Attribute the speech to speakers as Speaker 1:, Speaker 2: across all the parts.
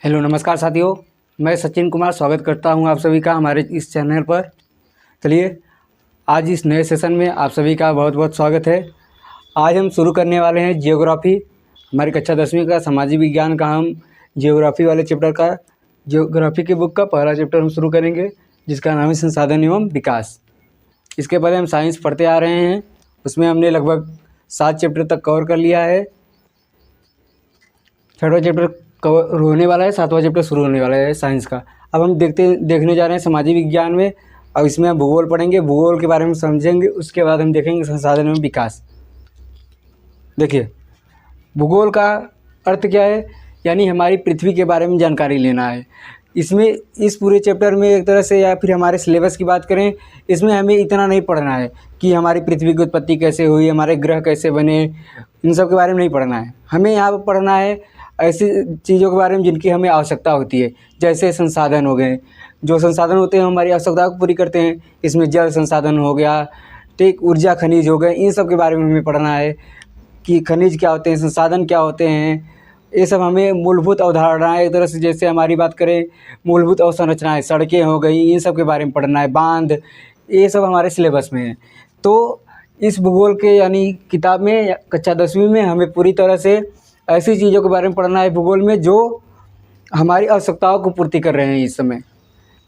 Speaker 1: Hello नमस्कार साथियों, मैं सचिन कुमार स्वागत करता हूं आप सभी का हमारे इस चैनल पर। चलिए आज इस नए सेशन में आप सभी का बहुत बहुत स्वागत है। आज हम शुरू करने वाले हैं जियोग्राफी, हमारी कक्षा 10वीं का सामाजिक विज्ञान का हम जियोग्राफी वाले चैप्टर का जियोग्राफी की बुक का पहला चैप्टर हम शुरू करेंगे, जिसका नाम है संसाधन एवं विकास। इसके पहले हम साइंस पढ़ते आ रहे हैं, उसमें हमने लगभग 7 चैप्टर तक कवर कर लिया है। 6वां चैप्टर कवर होने वाला है, 7वां चैप्टर शुरू होने वाला है साइंस का। अब हम देखने जा रहे हैं सामाजिक विज्ञान में। अब इसमें हम भूगोल पढ़ेंगे, भूगोल के बारे में समझेंगे, उसके बाद हम देखेंगे संसाधन एवं विकास। देखिए, भूगोल का अर्थ क्या है, यानी हमारी पृथ्वी के बारे में जानकारी लेना है। इसमें इस पूरे चैप्टर में एक तरह से, या फिर हमारे सिलेबस की बात करें, इसमें हमें इतना नहीं पढ़ना है कि हमारी पृथ्वी की उत्पत्ति कैसे हुई, हमारे ग्रह कैसे बने, इन सब के बारे में नहीं पढ़ना है। हमें यहाँ पर पढ़ना है ऐसी चीज़ों के बारे में जिनकी हमें आवश्यकता होती है। जैसे संसाधन हो गए, जो संसाधन होते हैं हमारी आवश्यकता को पूरी करते हैं। इसमें जल संसाधन हो गया, ठीक, ऊर्जा खनिज हो गए, इन सब के बारे में हमें पढ़ना है कि खनिज क्या होते हैं, संसाधन क्या होते हैं। ये सब हमें मूलभूत अवधारणाएं, एक तरह से जैसे हमारी बात करें मूलभूत अवसंरचनाएं, सड़कें हो गई, इन सब के बारे में पढ़ना है, बांध, ये सब हमारे सिलेबस में है। तो इस भूगोल के यानी किताब में कक्षा 10वीं में हमें पूरी तरह से ऐसी चीज़ों के बारे में पढ़ना है भूगोल में जो हमारी आवश्यकताओं को पूर्ति कर रहे हैं इस समय।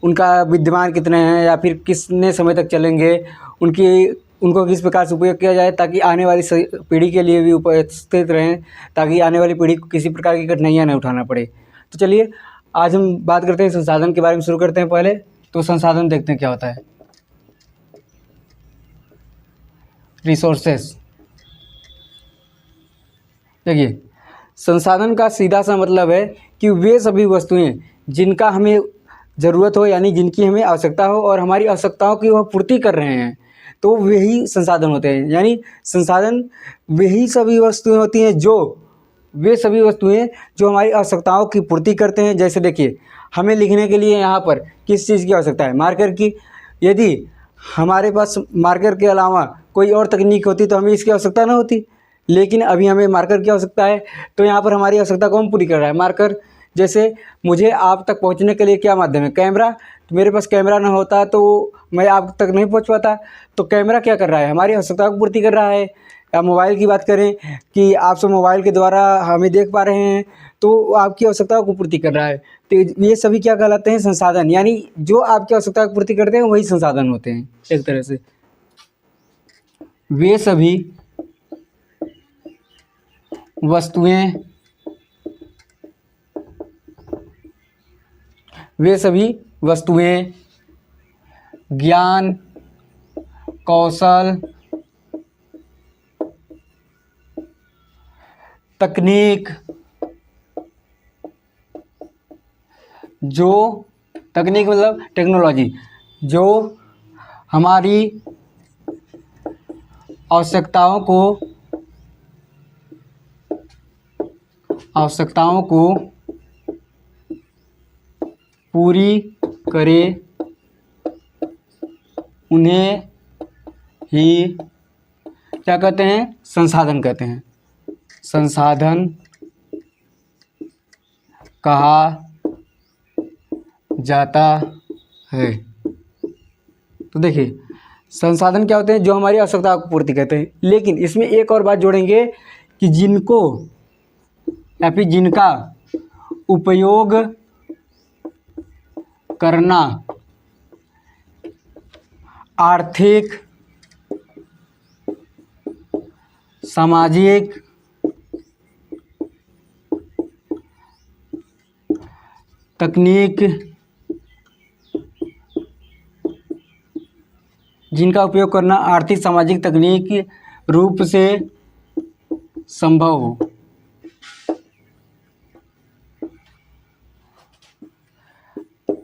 Speaker 1: उनका विद्यमान कितने हैं या फिर कितने समय तक चलेंगे, उनको किस प्रकार से उपयोग किया जाए ताकि आने वाली पीढ़ी के लिए भी उपस्थित रहें, ताकि आने वाली पीढ़ी को किसी प्रकार की कठिनाइयाँ न उठाना पड़े। तो चलिए आज हम बात करते हैं संसाधन के बारे में। शुरू करते हैं। पहले तो संसाधन देखते हैं क्या होता है। रिसोर्सेस, देखिए, संसाधन का सीधा सा मतलब है कि वे सभी वस्तुएं जिनका हमें ज़रूरत हो, यानी जिनकी हमें आवश्यकता हो और हमारी आवश्यकताओं की वह पूर्ति कर रहे हैं, तो वही संसाधन होते हैं। यानी संसाधन वही सभी वस्तुएं होती हैं वे सभी वस्तुएं जो हमारी आवश्यकताओं की पूर्ति करते हैं। जैसे देखिए, हमें लिखने के लिए यहाँ पर किस चीज़ की आवश्यकता है? मार्कर की। यदि हमारे पास मार्कर के अलावा कोई और तकनीक होती तो हमें इसकी आवश्यकता न होती, लेकिन अभी हमें मार्कर की आवश्यकता है, तो यहाँ पर हमारी आवश्यकता को हम पूरी कर रहा है मार्कर। जैसे मुझे आप तक पहुँचने के लिए क्या माध्यम है? कैमरा। तो मेरे पास कैमरा ना होता तो मैं आप तक नहीं पहुँच पाता, तो कैमरा क्या कर रहा है? हमारी आवश्यकता को पूर्ति कर रहा है। या मोबाइल की बात करें कि आप सब मोबाइल के द्वारा हमें देख पा रहे हैं, तो आपकी आवश्यकताओं को पूर्ति कर रहा है। तो ये सभी क्या कहलाते हैं? संसाधन। यानी जो आपकी आवश्यकता को पूर्ति करते हैं वही संसाधन होते हैं एक तरह से। वे सभी वस्तुएं ज्ञान, कौशल, तकनीक, तकनीक मतलब टेक्नोलॉजी, जो हमारी आवश्यकताओं को पूरी करे, उन्हें ही क्या कहते हैं? संसाधन कहते हैं। संसाधन कहा जाता है। तो देखिए, संसाधन क्या होते हैं? जो हमारी आवश्यकता को पूर्ति करते हैं। लेकिन इसमें एक और बात जोड़ेंगे कि जिनको या फिर जिनका उपयोग करना आर्थिक, सामाजिक, तकनीक, जिनका उपयोग करना आर्थिक, सामाजिक, तकनीकी रूप से संभव हो।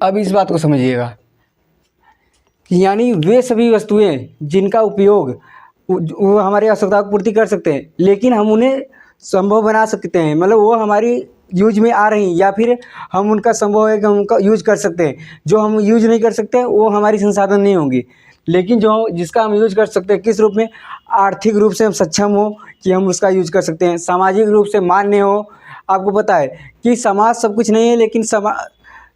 Speaker 1: अब इस बात को समझिएगा कि यानी वे सभी वस्तुएं जिनका उपयोग वो हमारी आवश्यकता को पूर्ति कर सकते हैं, लेकिन हम उन्हें संभव बना सकते हैं, मतलब वो हमारी यूज में आ रही, या फिर हम उनका संभव है कि हम उनका यूज कर सकते हैं। जो हम यूज नहीं कर सकते वो हमारी संसाधन नहीं होंगी। लेकिन जो जिसका हम यूज कर सकते हैं, किस रूप में? आर्थिक रूप से हम सक्षम हो कि हम उसका यूज कर सकते हैं, सामाजिक रूप से मान्य हो, आपको पता है कि समाज सब कुछ नहीं है, लेकिन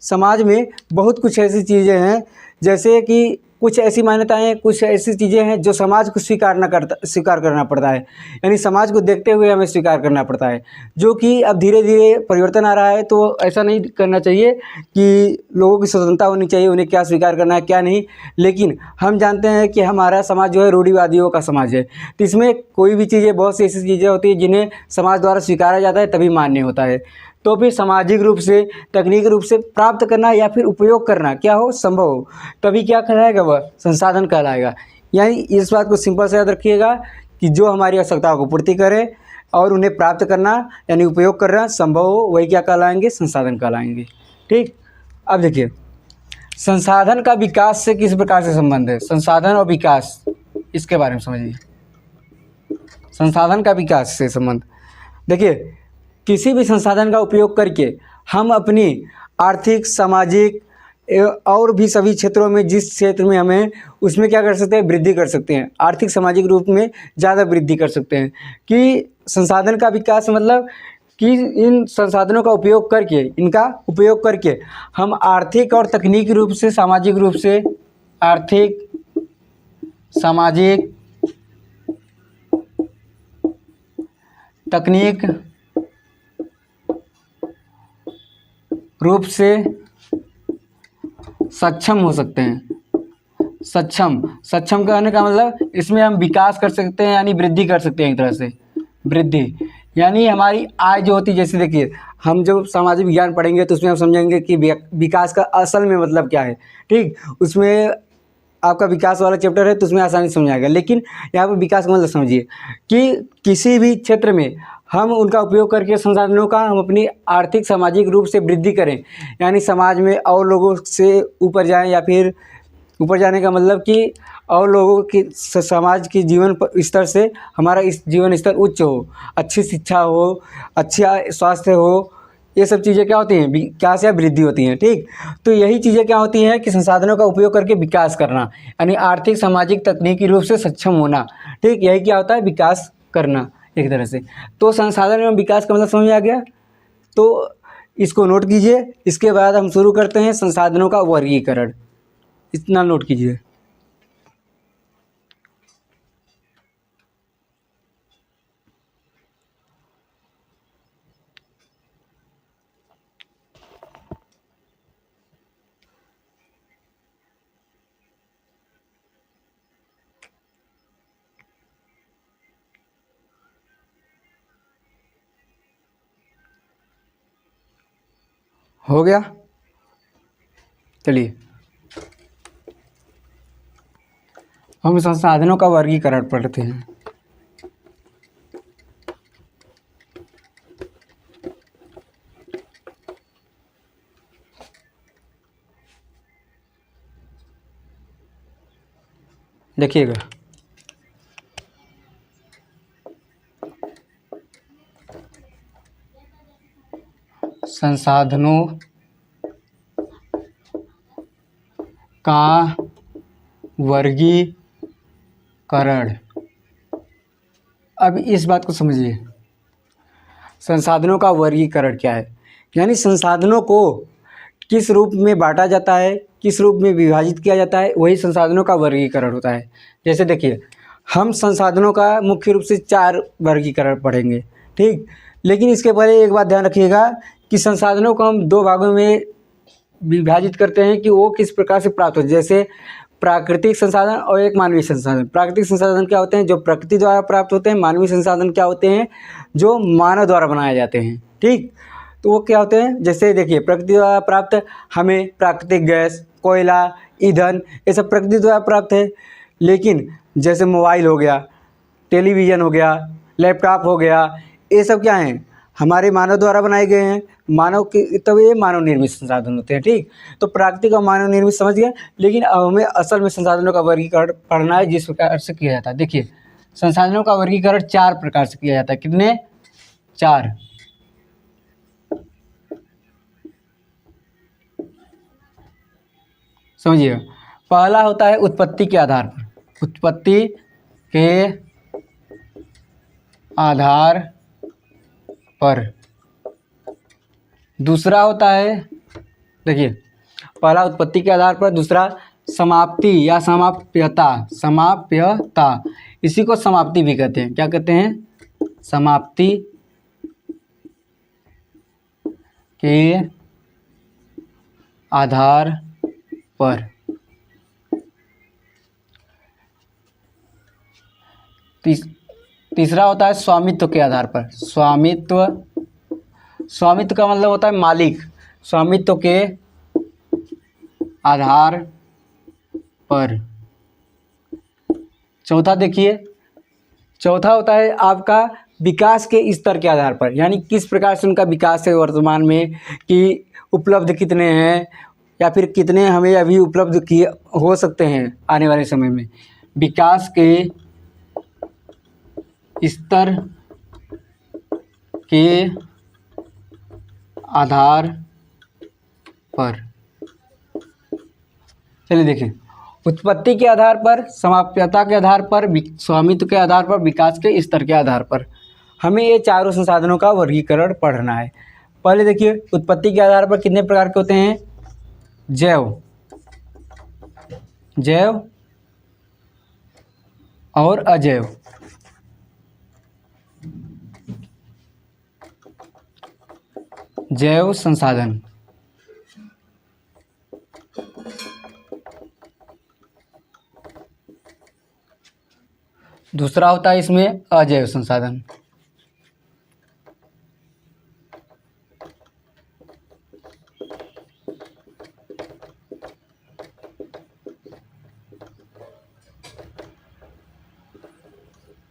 Speaker 1: समाज में बहुत कुछ ऐसी चीज़ें हैं, जैसे कि कुछ ऐसी मान्यताएं, कुछ ऐसी चीज़ें हैं जो समाज को स्वीकार करना पड़ता है, यानी समाज को देखते हुए हमें स्वीकार करना पड़ता है, जो कि अब धीरे धीरे परिवर्तन आ रहा है। तो ऐसा नहीं करना चाहिए कि लोगों की स्वतंत्रता होनी चाहिए, उन्हें क्या स्वीकार करना है क्या नहीं। लेकिन हम जानते हैं कि हमारा समाज जो है रूढ़िवादियों का समाज है, तो इसमें कोई भी चीज़ें, बहुत सी ऐसी चीज़ें होती हैं जिन्हें समाज द्वारा स्वीकारा जाता है तभी मान्य होता है। तो फिर सामाजिक रूप से, तकनीकी रूप से प्राप्त करना या फिर उपयोग करना क्या हो, संभव हो, तभी क्या कहलाएगा, वह संसाधन कहलाएगा। यानी इस बात को सिंपल से याद रखिएगा कि जो हमारी आवश्यकताओं को पूर्ति करे और उन्हें प्राप्त करना यानी उपयोग करना संभव हो, वही क्या कहलाएंगे, संसाधन कहलाएंगे। ठीक, अब देखिए संसाधन का विकास से किस प्रकार से संबंध है, संसाधन और विकास, इसके बारे में समझिए। संसाधन का विकास से संबंध, देखिए किसी भी संसाधन का उपयोग करके हम अपनी आर्थिक, सामाजिक और भी सभी क्षेत्रों में, जिस क्षेत्र में हमें, उसमें क्या कर सकते हैं, वृद्धि कर सकते हैं, आर्थिक सामाजिक रूप में ज़्यादा वृद्धि कर सकते हैं। कि संसाधन का विकास मतलब कि इन संसाधनों का उपयोग करके, इनका उपयोग करके हम आर्थिक और तकनीकी रूप से, सामाजिक रूप से, आर्थिक, सामाजिक, तकनीक रूप से सक्षम हो सकते हैं। सक्षम कहने का मतलब इसमें हम विकास कर सकते हैं, यानी वृद्धि कर सकते हैं। एक तरह से वृद्धि यानी हमारी आय जो होती है, जैसे देखिए हम जब सामाजिक विज्ञान पढ़ेंगे तो उसमें हम समझेंगे कि विकास का असल में मतलब क्या है। ठीक, उसमें आपका विकास वाला चैप्टर है तो उसमें आसानी से समझ आएगा। लेकिन यहाँ पर विकास का मतलब समझिए कि किसी भी क्षेत्र में हम उनका उपयोग करके संसाधनों का हम अपनी आर्थिक, सामाजिक रूप से वृद्धि करें, यानी समाज में और लोगों से ऊपर जाएं, या फिर ऊपर जाने का मतलब कि और लोगों की, समाज की जीवन स्तर से हमारा इस जीवन स्तर उच्च हो, अच्छी शिक्षा हो, अच्छा स्वास्थ्य हो, ये सब चीज़ें क्या होती हैं, विकास या वृद्धि होती हैं। ठीक, तो यही चीज़ें क्या होती हैं कि संसाधनों का उपयोग करके विकास करना, यानी आर्थिक, सामाजिक, तकनीकी रूप से सक्षम होना। ठीक, यही क्या होता है, विकास करना एक तरह से। तो संसाधन एवं विकास का मतलब समझ आ गया, तो इसको नोट कीजिए। इसके बाद हम शुरू करते हैं संसाधनों का वर्गीकरण, इतना नोट कीजिए। हो गया, चलिए हम संसाधनों का वर्गीकरण पढ़ते हैं। देखिएगा, संसाधनों का वर्गीकरण। अब इस बात को समझिए, संसाधनों का वर्गीकरण क्या है, यानी संसाधनों को किस रूप में बांटा जाता है, किस रूप में विभाजित किया जाता है, वही संसाधनों का वर्गीकरण होता है। जैसे देखिए हम संसाधनों का मुख्य रूप से 4 वर्गीकरण पढ़ेंगे। ठीक, लेकिन इसके पहले एक बात ध्यान रखिएगा कि संसाधनों को हम 2 भागों में विभाजित करते हैं कि वो किस प्रकार से प्राप्त होते हैं। जैसे प्राकृतिक संसाधन और एक मानवीय संसाधन। प्राकृतिक संसाधन क्या होते हैं, जो प्रकृति द्वारा प्राप्त होते हैं। मानवीय संसाधन क्या होते हैं, जो मानव द्वारा बनाए जाते हैं। ठीक, तो वो क्या होते हैं, जैसे देखिए प्रकृति द्वारा प्राप्त हमें प्राकृतिक गैस, कोयला, ईंधन, ये सब प्रकृति द्वारा प्राप्त है। लेकिन जैसे मोबाइल हो गया, टेलीविज़न हो गया, लैपटॉप हो गया, ये सब क्या हैं, हमारे मानव द्वारा बनाए गए हैं। मानव के, तब ये मानव निर्मित संसाधन होते हैं। ठीक, तो प्राकृतिक और मानव निर्मित समझ गए। लेकिन अब हमें असल में संसाधनों का वर्गीकरण पढ़ना है, जिस प्रकार से किया जाता है। देखिए संसाधनों का वर्गीकरण 4 प्रकार से किया जाता है। कितने, 4। समझिए, पहला होता है उत्पत्ति के आधार पर। उत्पत्ति के आधार पर दूसरा होता है, देखिए, पहला उत्पत्ति के आधार पर, दूसरा समाप्ति या समाप्यता, समाप्यता, इसी को समाप्ति भी कहते हैं। क्या कहते हैं? समाप्ति के आधार पर। तीसरा होता है स्वामित्व के आधार पर। स्वामित्व, स्वामित्व का मतलब होता है मालिक, स्वामित्व के आधार पर। चौथा देखिए, चौथा होता है आपका विकास के स्तर के आधार पर, यानी किस प्रकार से उनका विकास है वर्तमान में, कि उपलब्ध कितने हैं या फिर कितने हमें अभी उपलब्ध किए हो सकते हैं आने वाले समय में। विकास के स्तर के आधार पर। चलिए देखिए, उत्पत्ति के आधार पर, समाप्यता के आधार पर, स्वामित्व के आधार पर, विकास के स्तर के आधार पर हमें ये चारों संसाधनों का वर्गीकरण पढ़ना है। पहले देखिए, उत्पत्ति के आधार पर कितने प्रकार के होते हैं? जैव, जैव और अजैव। जैव संसाधन, दूसरा होता है इसमें अजैव संसाधन।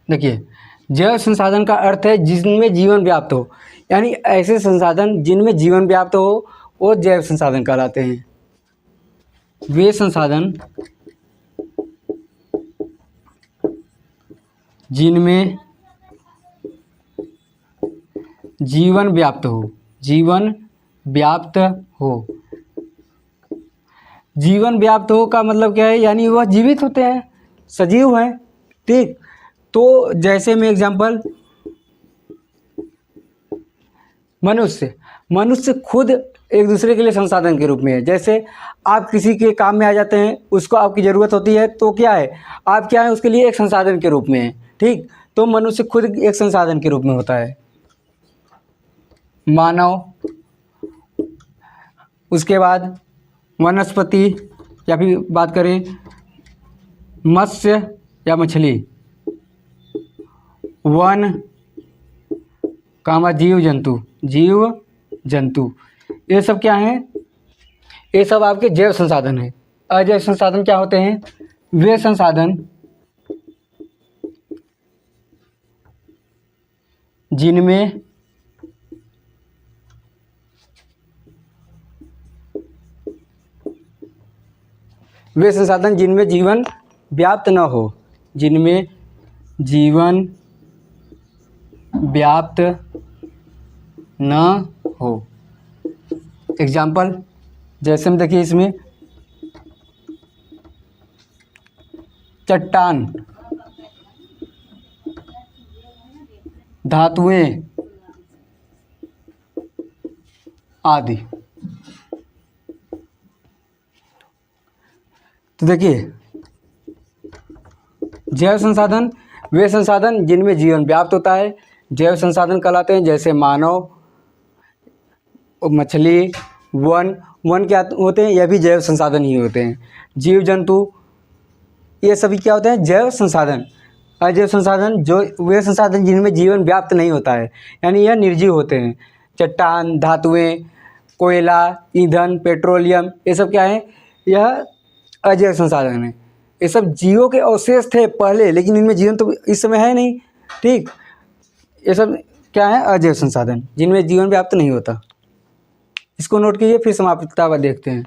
Speaker 1: देखिए, जैव संसाधन का अर्थ है जिनमें जीवन व्याप्त हो, यानी ऐसे संसाधन जिनमें जीवन व्याप्त हो वो जैव संसाधन कहलाते हैं। वे संसाधन जिनमें जीवन व्याप्त हो, जीवन व्याप्त हो। जीवन व्याप्त हो का मतलब क्या है? यानी वह जीवित होते हैं, सजीव हैं, ठीक। तो जैसे में एग्जांपल, मनुष्य, मनुष्य खुद एक दूसरे के लिए संसाधन के रूप में है। जैसे आप किसी के काम में आ जाते हैं, उसको आपकी ज़रूरत होती है, तो क्या है, आप क्या है, उसके लिए एक संसाधन के रूप में है, ठीक। तो मनुष्य खुद एक संसाधन के रूप में होता है। मानव, उसके बाद वनस्पति, या फिर बात करें मत्स्य या मछली, वन कामा जीव जंतु, जीव जंतु, ये सब क्या हैं? ये सब आपके जैव संसाधन हैं। अजैव संसाधन क्या होते हैं? वे संसाधन जिनमें वे संसाधन जिनमें जीवन व्याप्त न हो, जिनमें जीवन व्याप्त न हो। एग्जाम्पल, जैसे हम देखिए इसमें चट्टान, धातुएं आदि। तो देखिए, जैव संसाधन वे संसाधन जिनमें जीवन व्याप्त होता है, जैव संसाधन कहलाते हैं। जैसे मानव, मछली, वन, वन क्या होते हैं? यह भी जैव संसाधन ही होते हैं। जीव जंतु, ये सभी क्या होते हैं? जैव संसाधन। अजैव संसाधन जो वे संसाधन जिनमें जीवन व्याप्त नहीं होता है, यानी यह निर्जीव होते हैं। चट्टान, धातुएं, कोयला, ईंधन, पेट्रोलियम, ये सब क्या है? यह अजैव संसाधन है। ये सब जीवों के अवशेष थे पहले, लेकिन इनमें जीवन तो इस समय है नहीं, ठीक। ये सब क्या है? अजैव संसाधन जिनमें जीवन व्याप्त नहीं होता। इसको नोट कीजिए, फिर समाप्तता पर देखते हैं।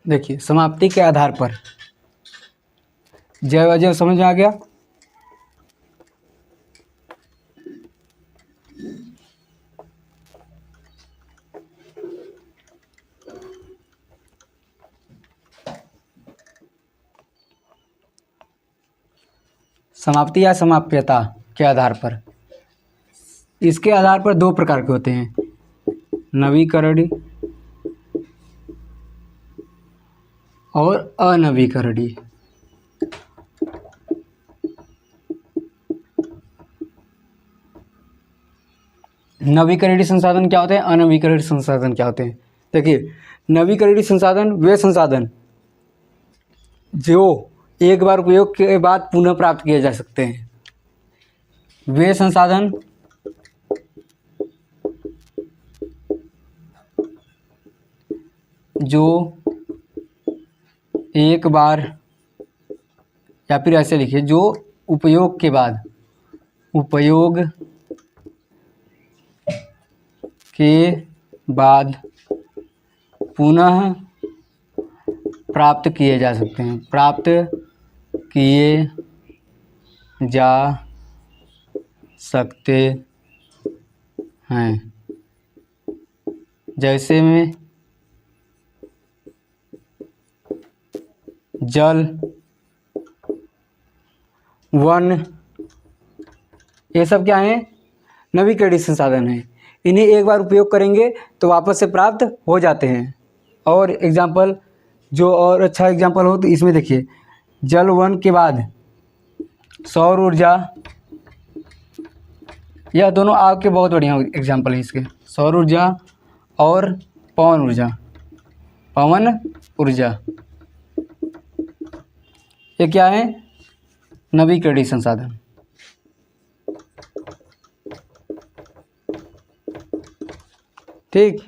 Speaker 1: देखिए समाप्ति के आधार पर, जय अजय समझ में आ गया। समाप्ति या समाप्यता के आधार पर, इसके आधार पर दो प्रकार के होते हैं, नवीकरणीय और अनवीकरणीय। नवीकरणीय संसाधन क्या होते हैं, अनवीकरणीय संसाधन क्या होते हैं। देखिए नवीकरणीय संसाधन वे संसाधन जो एक बार उपयोग के बाद पुनः प्राप्त किए जा सकते हैं। वे संसाधन जो एक बार, या फिर ऐसे लिखिए, जो उपयोग के बाद पुनः प्राप्त किए जा सकते हैं, प्राप्त किए जा सकते हैं। जैसे में जल, वन, ये सब क्या है, नवीकरणीय संसाधन है। इन्हें एक बार उपयोग करेंगे तो वापस से प्राप्त हो जाते हैं। और एग्जाम्पल जो और अच्छा एग्जाम्पल हो तो इसमें देखिए, जल वन के बाद सौर ऊर्जा, यह दोनों आपके बहुत बढ़िया एग्जाम्पल है इसके, सौर ऊर्जा और पवन ऊर्जा, ये क्या है, नवीकरणीय संसाधन। ठीक,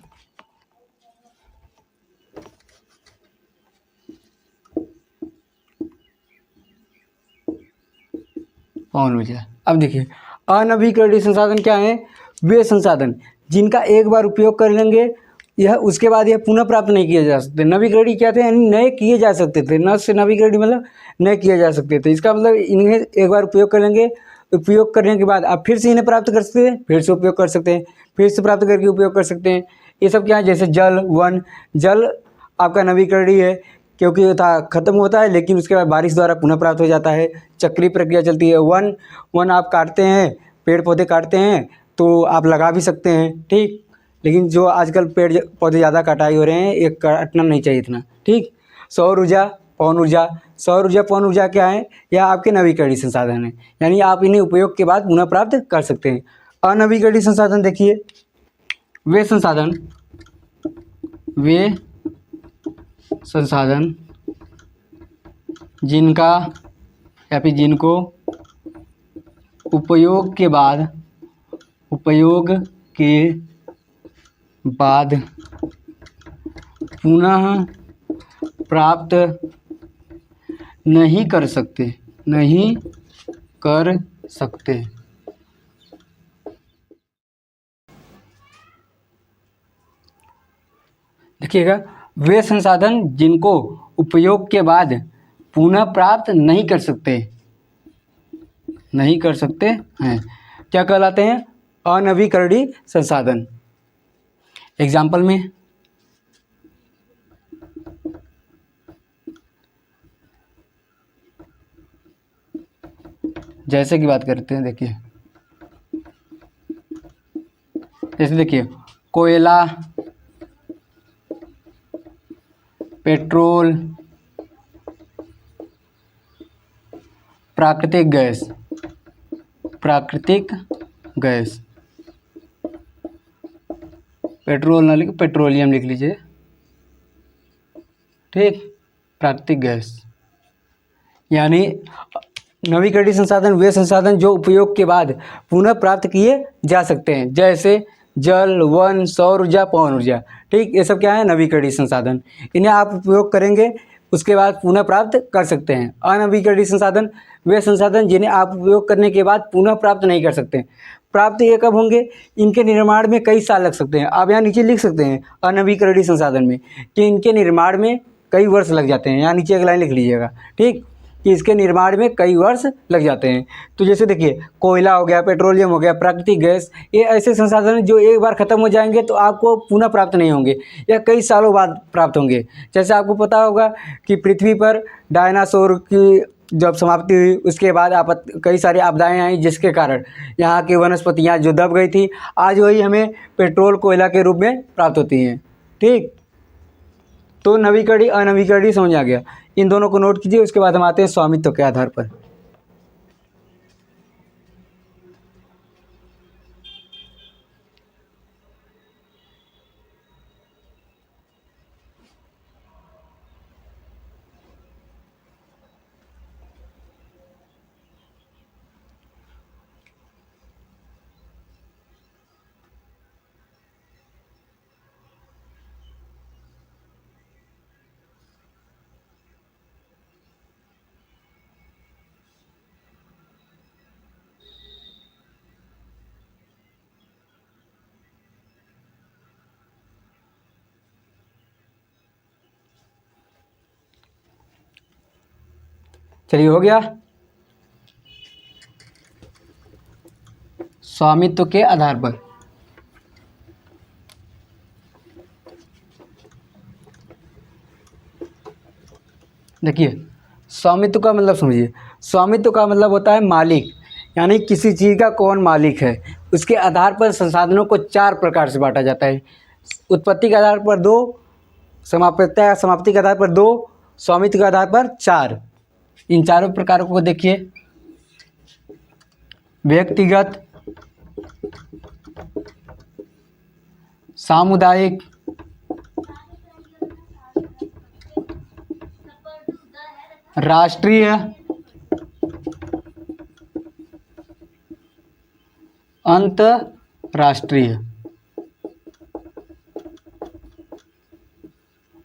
Speaker 1: पवन ऊर्जा। अब देखिए अनवीकरणीय संसाधन क्या है, वे संसाधन जिनका एक बार उपयोग कर लेंगे यह उसके बाद यह पुनः प्राप्त नहीं किए जा सकते। नवीकरणीय क्या थे, यानी नए किए जा सकते थे, न से नवीकरणीय मतलब नए किए जा सकते थे। इसका मतलब इन्हें एक बार उपयोग कर लेंगे, उपयोग करने के बाद आप फिर से इन्हें प्राप्त कर सकते हैं, फिर से उपयोग कर सकते हैं, फिर से प्राप्त करके उपयोग कर सकते हैं। ये सब क्या है, जैसे जल वन, जल आपका नवीकरणीय है क्योंकि ये था खत्म होता है लेकिन उसके बाद बारिश द्वारा पुनः प्राप्त हो जाता है, चक्रीय प्रक्रिया चलती है। वन आप काटते हैं, पेड़ पौधे काटते हैं तो आप लगा भी सकते हैं, ठीक, लेकिन जो आजकल पेड़ पौधे ज़्यादा कटाई हो रहे हैं, ये काटना नहीं चाहिए इतना, ठीक। सौर ऊर्जा, पवन ऊर्जा, सौर ऊर्जा पवन ऊर्जा क्या है, यह आपके नवीकरणीय संसाधन है, यानी आप इन्हें उपयोग के बाद पुनः प्राप्त कर सकते हैं। अनवीकरणीय संसाधन देखिए, वे संसाधन जिनका या फिर जिनको उपयोग के बाद पुनः प्राप्त नहीं कर सकते। देखिएगा, वे संसाधन जिनको उपयोग के बाद पुनः प्राप्त नहीं कर सकते हैं क्या कहलाते हैं, अनवीकरणीय संसाधन। एग्जाम्पल में जैसे की बात करते हैं, देखिए जैसे देखिए कोयला, पेट्रोल, प्राकृतिक गैस, पेट्रोल ना लिख, पेट्रोलियम लिख लीजिए, ठीक, प्राकृतिक गैस। यानी नवीकरणीय संसाधन वे संसाधन जो उपयोग के बाद पुनः प्राप्त किए जा सकते हैं, जैसे जल, वन, सौर ऊर्जा, पवन ऊर्जा, ठीक, ये सब क्या है, नवीकरणीय संसाधन। इन्हें आप उपयोग करेंगे उसके बाद पुनः प्राप्त कर सकते हैं। अनवीकरणीय संसाधन वे संसाधन जिन्हें आप उपयोग करने के बाद पुनः प्राप्त नहीं कर सकते। प्राप्त ये कब होंगे, इनके निर्माण में कई साल लग सकते हैं। आप यहाँ नीचे लिख सकते हैं अनवीकरणीय संसाधन में कि इनके निर्माण में कई वर्ष लग जाते हैं। यहाँ नीचे एक लाइन लिख लीजिएगा, ठीक, कि इसके निर्माण में कई वर्ष लग जाते हैं। तो जैसे देखिए, कोयला हो गया, पेट्रोलियम हो गया, प्राकृतिक गैस, ये ऐसे संसाधन हैं जो एक बार ख़त्म हो जाएंगे तो आपको पुनः प्राप्त नहीं होंगे, या कई सालों बाद प्राप्त होंगे। जैसे आपको पता होगा कि पृथ्वी पर डायनासोर की जब समाप्ति हुई, उसके बाद कई सारी आपदाएं आई, जिसके कारण यहाँ की वनस्पतियाँ जो दब गई थी, आज वही हमें पेट्रोल कोयला के रूप में प्राप्त होती हैं, ठीक। तो नवीकरणीय अनवीकरणीय समझ आ गया, इन दोनों को नोट कीजिए। उसके बाद हम आते हैं स्वामित्व के आधार पर। चलिए, हो गया स्वामित्व के आधार पर। देखिए, स्वामित्व का मतलब समझिए, स्वामित्व का मतलब होता है मालिक, यानी किसी चीज़ का कौन मालिक है। उसके आधार पर संसाधनों को 4 प्रकार से बांटा जाता है। उत्पत्ति के आधार पर 2, समाप्ति के आधार पर 2, स्वामित्व के आधार पर 4। इन चारों प्रकारों को देखिए, व्यक्तिगत, सामुदायिक, राष्ट्रीय, अंतरराष्ट्रीय।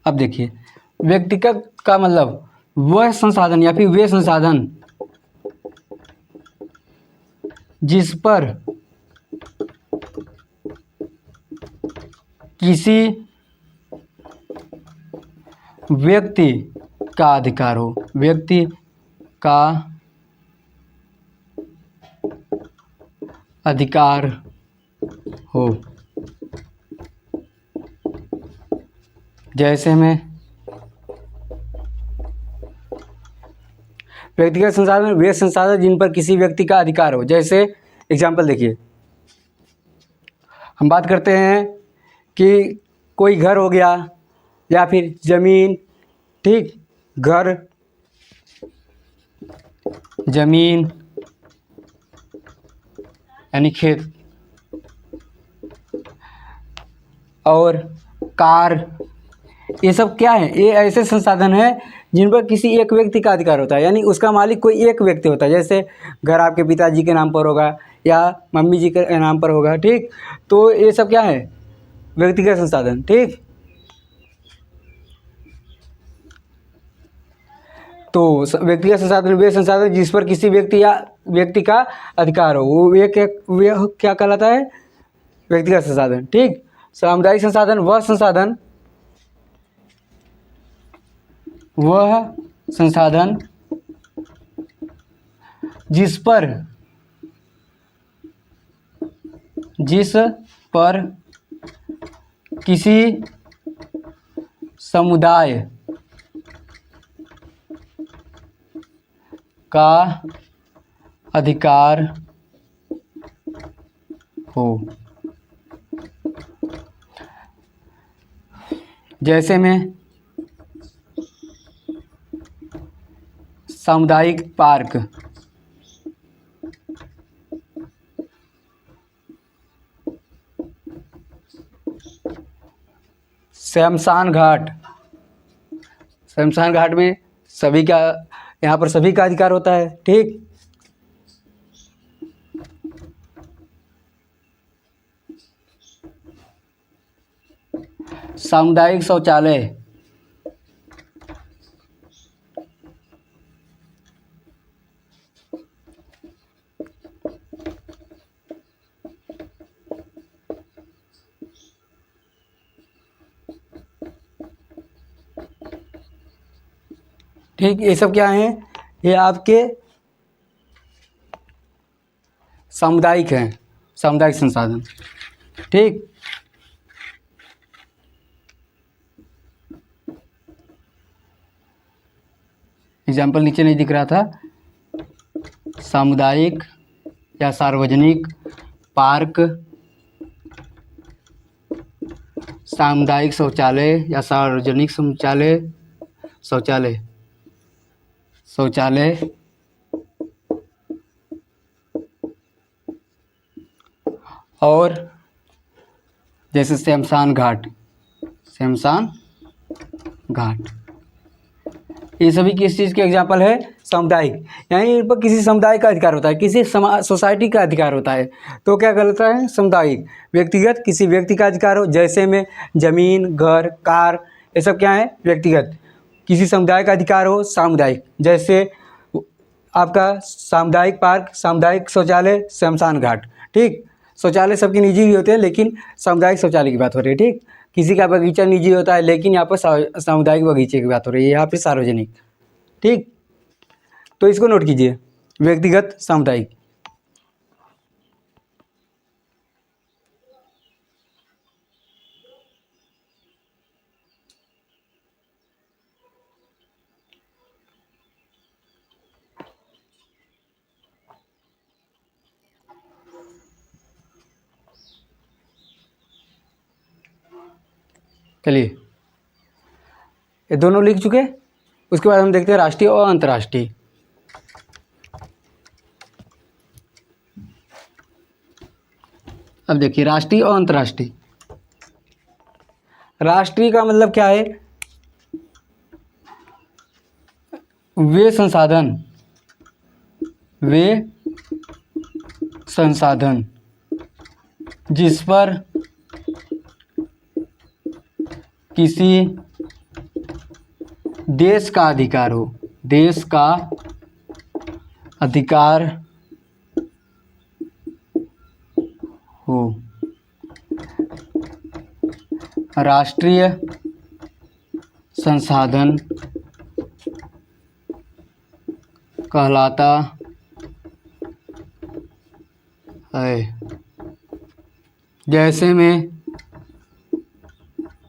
Speaker 1: अब देखिए, व्यक्तिगत का मतलब वह संसाधन या फिर वे संसाधन जिस पर किसी व्यक्ति का अधिकार हो, व्यक्ति का अधिकार हो। जैसे में व्यक्तिगत संसाधन वे संसाधन जिन पर किसी व्यक्ति का अधिकार हो। जैसे एग्जाम्पल देखिए, हम बात करते हैं कि कोई घर हो गया या फिर ज़मीन, ठीक, घर, ज़मीन यानी खेत, और कार, ये सब क्या है, ये ऐसे संसाधन हैं जिन पर किसी एक व्यक्ति का अधिकार होता है, यानी उसका मालिक कोई एक व्यक्ति होता है। जैसे घर आपके पिताजी के नाम पर होगा या मम्मी जी के नाम पर होगा, ठीक। तो ये सब क्या है, व्यक्तिगत संसाधन, ठीक। तो व्यक्तिगत संसाधन वे संसाधन जिस पर किसी व्यक्ति का अधिकार हो, वो क्या कहलाता है, व्यक्तिगत संसाधन, ठीक। सामुदायिक संसाधन वह संसाधन जिस पर किसी समुदाय का अधिकार हो। जैसे में सामुदायिक पार्क, शमशान घाट, शमशान घाट में सभी का, यहाँ पर सभी का अधिकार होता है, ठीक। सामुदायिक शौचालय, ठीक, ये सब क्या हैं, ये आपके सामुदायिक हैं, सामुदायिक संसाधन। ठीक, एग्जाम्पल नीचे नहीं दिख रहा था, सामुदायिक या सार्वजनिक पार्क, सामुदायिक शौचालय या सार्वजनिक शौचालय, शौचालय शौचालय और जैसे शमशान घाट, शमशान घाट, ये सभी किस चीज़ के एग्जाम्पल है, सामुदायिक। यानी इन पर किसी समुदाय का अधिकार होता है, किसी सोसाइटी का अधिकार होता है, तो क्या कहलाता है, सामुदायिक। व्यक्तिगत, किसी व्यक्ति का अधिकार हो, जैसे में ज़मीन, घर, कार, ये सब क्या है, व्यक्तिगत। किसी समुदाय का अधिकार हो, सामुदायिक, जैसे आपका सामुदायिक पार्क, सामुदायिक शौचालय, शमशान घाट। ठीक, शौचालय सबके निजी भी होते हैं, लेकिन सामुदायिक शौचालय की बात हो रही है। ठीक, किसी का बगीचा निजी होता है, लेकिन यहाँ पर सामुदायिक बगीचे की बात हो रही है, यहाँ पे सार्वजनिक। ठीक, तो इसको नोट कीजिए, व्यक्तिगत, सामुदायिक। चलिए, ये दोनों लिख चुके, उसके बाद हम देखते हैं राष्ट्रीय और अंतर्राष्ट्रीय। अब देखिए राष्ट्रीय और अंतर्राष्ट्रीय। राष्ट्रीय का मतलब क्या है, वे संसाधन जिस पर किसी देश का अधिकार हो, देश का अधिकार हो, राष्ट्रीय संसाधन कहलाता है। जैसे में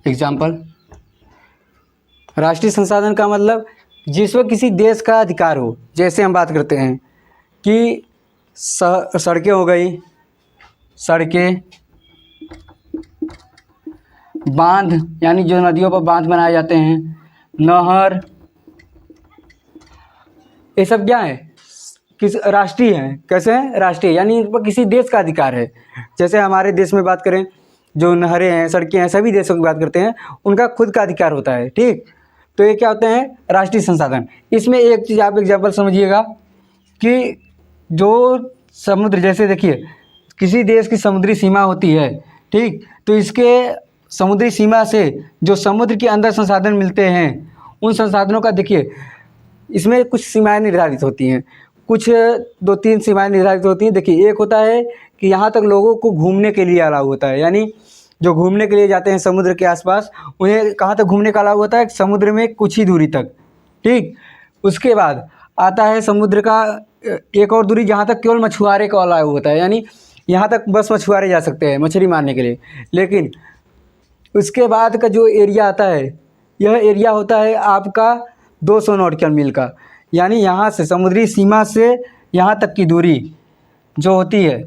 Speaker 1: एग्जाम्पल, राष्ट्रीय संसाधन का मतलब जिस पर किसी देश का अधिकार हो। जैसे हम बात करते हैं कि सड़कें हो गई, सड़कें, बांध, यानी जो नदियों पर बांध बनाए जाते हैं, नहर, ये सब क्या है, किस राष्ट्रीय हैं। कैसे हैं, राष्ट्रीय, यानी इन पर किसी देश का अधिकार है। जैसे हमारे देश में बात करें, जो नहरें हैं, सड़कें हैं, सभी देशों की बात करते हैं, उनका खुद का अधिकार होता है। ठीक, तो ये क्या होते हैं, राष्ट्रीय संसाधन। इसमें एक चीज़ आप एग्जाम्पल समझिएगा कि जो समुद्र, जैसे देखिए किसी देश की समुद्री सीमा होती है, ठीक, तो इसके समुद्री सीमा से जो समुद्र के अंदर संसाधन मिलते हैं, उन संसाधनों का देखिए, इसमें कुछ सीमाएं निर्धारित होती हैं, कुछ 2-3 सीमाएं निर्धारित होती हैं। देखिए, एक होता है कि यहाँ तक लोगों को घूमने के लिए अलाउ होता है, यानी जो घूमने के लिए जाते हैं समुद्र के आसपास, उन्हें कहाँ तक घूमने का अलाउ होता है, समुद्र में कुछ ही दूरी तक। ठीक, उसके बाद आता है समुद्र का एक और दूरी, जहाँ तक केवल मछुआरे का अलाउ होता है, यानी यहाँ तक बस मछुआरे जा सकते हैं मछली मारने के लिए। लेकिन उसके बाद का जो एरिया आता है, यह एरिया होता है आपका 200 नॉटिकल मील का, यानी यहाँ से समुद्री सीमा से यहाँ तक की दूरी जो होती है,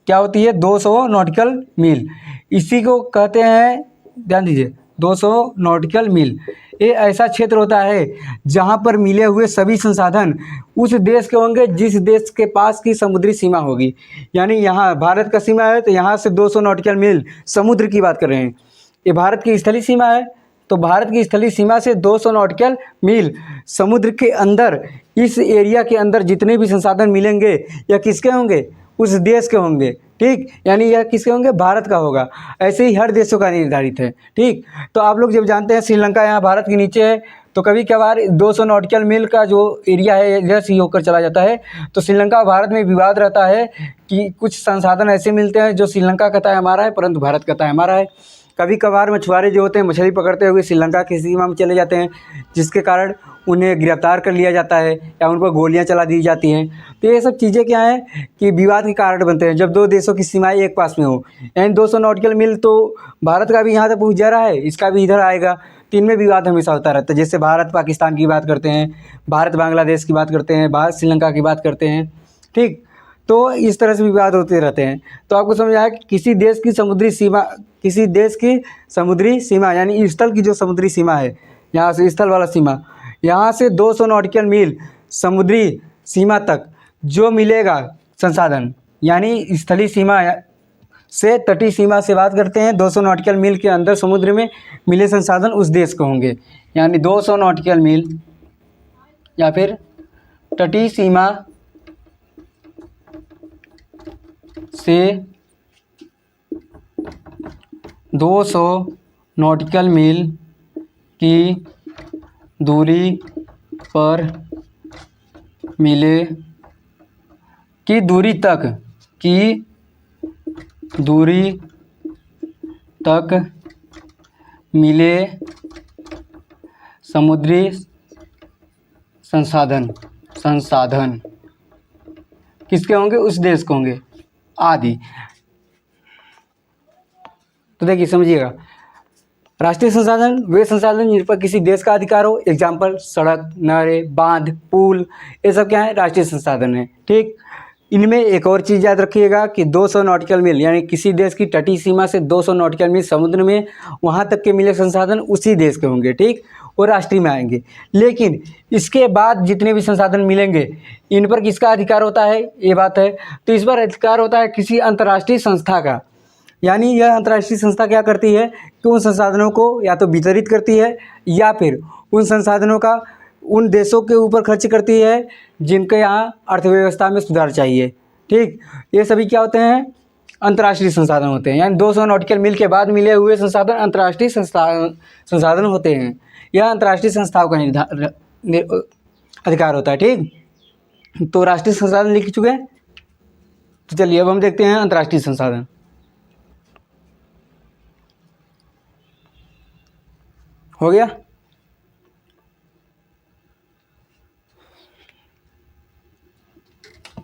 Speaker 1: क्या होती है, 200 नॉटिकल मील। इसी को कहते हैं, ध्यान दीजिए, 200 नॉटिकल मील। ये ऐसा क्षेत्र होता है जहाँ पर मिले हुए सभी संसाधन उस देश के होंगे जिस देश के पास की समुद्री सीमा होगी। यानी यहाँ भारत का सीमा है, तो यहाँ से 200 नॉटिकल मील समुद्र की बात कर रहे हैं। ये भारत की स्थलीय सीमा है, तो भारत की स्थलीय सीमा से 200 नॉटिकल मील समुद्र के अंदर, इस एरिया के अंदर जितने भी संसाधन मिलेंगे, या किसके होंगे, उस देश के होंगे। ठीक, यानी यह किसके होंगे, भारत का होगा। ऐसे ही हर देशों का निर्धारित है। ठीक, तो आप लोग जब जानते हैं श्रीलंका यहाँ भारत के नीचे है, तो कभी कभार 200 नॉटिकल मील का जो एरिया है इधर से होकर चला जाता है, तो श्रीलंका और भारत में विवाद रहता है कि कुछ संसाधन ऐसे मिलते हैं जो श्रीलंका कहता है हमारा है, परंतु भारत कहता है हमारा है। कभी कभार मछुआरे जो होते हैं मछली पकड़ते हुए श्रीलंका की सीमा में चले जाते हैं, जिसके कारण उन्हें गिरफ्तार कर लिया जाता है या उन पर गोलियां चला दी जाती हैं। तो ये सब चीज़ें क्या हैं कि विवाद के कारण बनते हैं जब दो देशों की सीमाएं एक पास में हो। यानी 200 नॉटिकल मील तो भारत का भी यहाँ तक पहुँच जा रहा है, इसका भी इधर आएगा, तो इनमें विवाद हमेशा होता रहता है। जैसे भारत पाकिस्तान की बात करते हैं, भारत बांग्लादेश की बात करते हैं, भारत श्रीलंका की बात करते हैं, ठीक। तो इस तरह से विवाद होते रहते हैं। तो आपको समझ आया कि किसी देश की समुद्री सीमा यानी स्थल की जो समुद्री सीमा है, यहाँ से स्थल वाला सीमा, यहाँ से 200 नॉटिकल मील समुद्री सीमा तक जो मिलेगा संसाधन, यानी स्थलीय सीमा से तटीय सीमा से बात करते हैं, 200 नॉटिकल मील के अंदर समुद्र में मिले संसाधन उस देश के होंगे। यानी 200 नॉटिकल मील या फिर तटीय सीमा से 200 नॉटिकल मील की दूरी पर मिले की दूरी तक मिले समुद्री संसाधन किसके होंगे? उस देश के होंगे आदि। तो देखिए समझिएगा, राष्ट्रीय संसाधन वे संसाधन जिन पर किसी देश का अधिकार हो। एग्जाम्पल सड़क, नहरें, बांध, पुल, ये सब क्या है? राष्ट्रीय संसाधन है, ठीक। इनमें एक और चीज़ याद रखिएगा कि 200 नॉटिकल मील यानी किसी देश की तटीय सीमा से 200 नॉटिकल मील समुद्र में वहाँ तक के मिले संसाधन उसी देश के होंगे, ठीक, वो राष्ट्रीय में आएंगे। लेकिन इसके बाद जितने भी संसाधन मिलेंगे इन पर किसका अधिकार होता है? ये बात है। तो इस पर अधिकार होता है किसी अंतर्राष्ट्रीय संस्था का। यानी यह अंतर्राष्ट्रीय संस्था क्या करती है कि उन संसाधनों को या तो वितरित करती है या फिर उन संसाधनों का उन देशों के ऊपर खर्च करती है जिनके यहाँ अर्थव्यवस्था में सुधार चाहिए, ठीक। ये सभी क्या होते हैं? अंतर्राष्ट्रीय संसाधन होते हैं। यानी 200 नॉटिकल मील के बाद मिले हुए संसाधन अंतर्राष्ट्रीय संसाधन होते हैं। यह अंतर्राष्ट्रीय संस्थाओं का अधिकार होता है, ठीक। तो राष्ट्रीय संसाधन लिख चुके हैं। तो चलिए अब हम देखते हैं अंतर्राष्ट्रीय संसाधन। हो गया?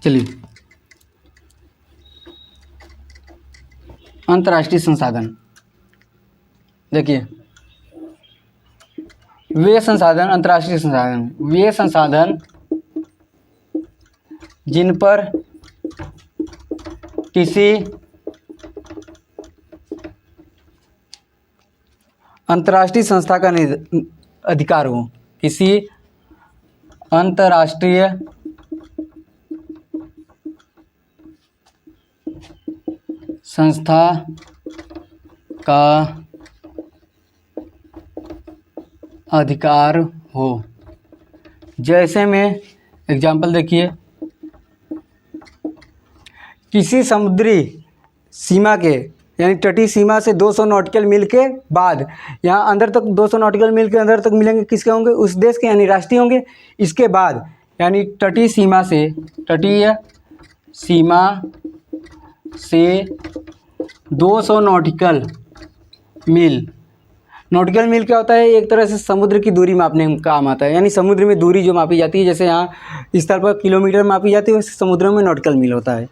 Speaker 1: चलिए, अंतर्राष्ट्रीय संसाधन देखिए, वे संसाधन अंतर्राष्ट्रीय संसाधन वे संसाधन जिन पर किसी अंतर्राष्ट्रीय संस्था का अधिकार हो। किसी अंतर्राष्ट्रीय संस्था का अधिकार हो। जैसे में एग्जाम्पल देखिए, किसी समुद्री सीमा के यानी तटीय सीमा से 200 नॉटिकल मील के बाद यहाँ अंदर तक 200 नॉटिकल मील के अंदर तक मिलेंगे किसके होंगे? उस देश के, यानी राष्ट्रीय होंगे। इसके बाद यानी तटीय सीमा से 200 नॉटिकल मील क्या होता है? एक तरह से समुद्र की दूरी मापने में काम आता है। यानी समुद्र में दूरी जो मापी जाती है, जैसे यहाँ स्थल पर किलोमीटर मापी जाती है, वैसे समुद्र में नॉटिकल मील होता है।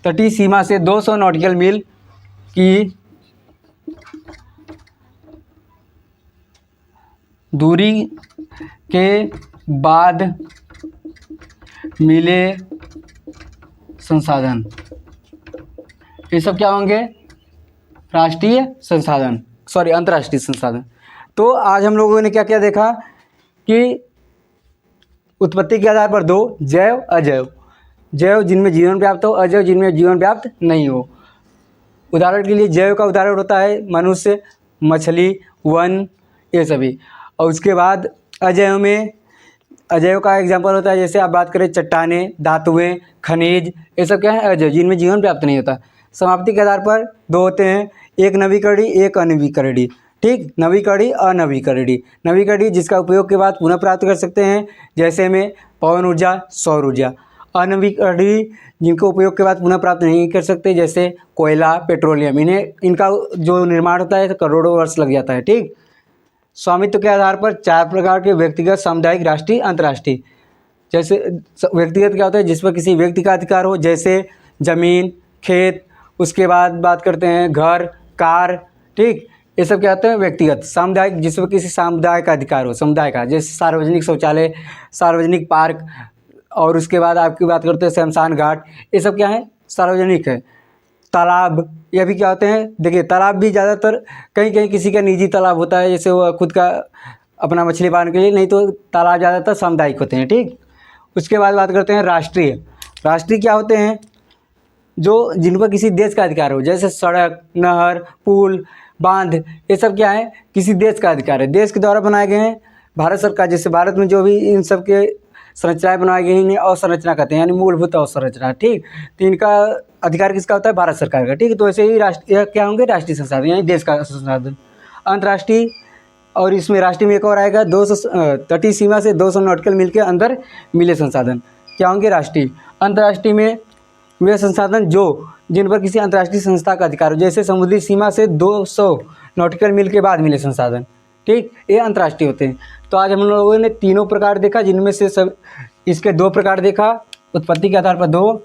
Speaker 1: तटीय सीमा से 200 नॉटिकल मील की दूरी के बाद मिले संसाधन, ये सब क्या होंगे? राष्ट्रीय संसाधन, सॉरी अंतर्राष्ट्रीय संसाधन। तो आज हम लोगों ने क्या क्या देखा कि उत्पत्ति के आधार पर दो, जैव अजैव। जैव जिनमें जीवन व्याप्त हो, अजैव जिनमें जीवन व्याप्त नहीं हो। उदाहरण के लिए जैव का उदाहरण होता है मनुष्य, मछली, वन, ये सभी। और उसके बाद अजैव का एग्जाम्पल होता है, जैसे आप बात करें चट्टानें, धातुएं, खनिज, ये सब क्या है? अजैव, जिनमें जीवन व्याप्त नहीं होता। समाप्ति के आधार पर दो होते हैं, एक नवीकरणीय, एक अनवीकरणीय, ठीक। नवीकरणीय, अनवीकरणीय। नवीकरणीय जिसका उपयोग के बाद पुनः प्राप्त कर सकते हैं, जैसे में पवन ऊर्जा, सौर ऊर्जा। अनवीकरणीय जिनके उपयोग के बाद पुनः प्राप्त नहीं कर सकते, जैसे कोयला, पेट्रोलियम, इनका जो निर्माण होता है तो करोड़ों वर्ष लग जाता है। ठीक। स्वामित्व के आधार पर 4 प्रकार के व्यक्तिगत, सामुदायिक, राष्ट्रीय, अंतर्राष्ट्रीय। जैसे व्यक्तिगत क्या होता है, जिस पर किसी व्यक्ति का अधिकार हो, जैसे ज़मीन, खेत, उसके बाद बात करते हैं घर, कार। ठीक। ये सब क्या होता है व्यक्तिगत। सामुदायिक, जिस पर किसी समुदाय का अधिकार हो, समुदाय का, जैसे सार्वजनिक शौचालय, सार्वजनिक पार्क, और उसके बाद आपकी बात करते हैं शमशान घाट, ये सब क्या है सार्वजनिक है। तालाब, ये भी क्या होते हैं, देखिए तालाब भी ज़्यादातर कहीं कहीं किसी का निजी तालाब होता है, जैसे वो खुद का अपना मछली पालन के लिए, नहीं तो तालाब ज़्यादातर सामुदायिक होते हैं। ठीक। उसके बाद बात करते हैं राष्ट्रीय। राष्ट्रीय क्या होते हैं, जो जिन पर किसी देश का अधिकार हो, जैसे सड़क, नहर, पुल, बांध, ये सब क्या है किसी देश का अधिकार है, देश के द्वारा बनाए गए हैं। भारत सरकार, जैसे भारत में जो भी इन सब के संरचनाएँ बनाई गई इन्हें अवसंरचना कहते हैं, यानी मूलभूत अवसंरचना। ठीक। तो इनका अधिकार किसका होता है, भारत सरकार का। ठीक है। तो ऐसे ही राष्ट्रीय क्या होंगे, राष्ट्रीय संसाधन, यानी देश का संसाधन। अंतर्राष्ट्रीय, और इसमें राष्ट्रीय में एक और आएगा, 200 तटीय सीमा से 200 नॉटिकल मील के अंदर मिले संसाधन क्या होंगे, राष्ट्रीय। अंतर्राष्ट्रीय में वे संसाधन जो जिन पर किसी अंतर्राष्ट्रीय संस्था का अधिकार हो, जैसे समुद्री सीमा से 200 नॉटिकल मील के बाद मिले संसाधन। ठीक। ये अंतर्राष्ट्रीय होते हैं। तो आज हम लोगों ने तीनों प्रकार देखा, जिनमें से सब इसके 2 प्रकार देखा, उत्पत्ति के आधार पर 2,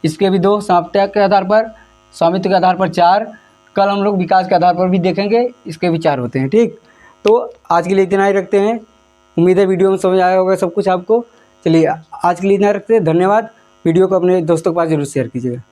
Speaker 1: इसके भी 2, समाप्ति के आधार पर, स्वामित्व के आधार पर 4। कल हम लोग विकास के आधार पर भी देखेंगे, इसके भी 4 होते हैं। ठीक। तो आज के लिए इतना ही रखते हैं। उम्मीद है वीडियो में समझ आया होगा सब कुछ आपको। चलिए आज के लिए इतना रखते हैं। धन्यवाद। वीडियो को अपने दोस्तों के पास जरूर शेयर कीजिएगा।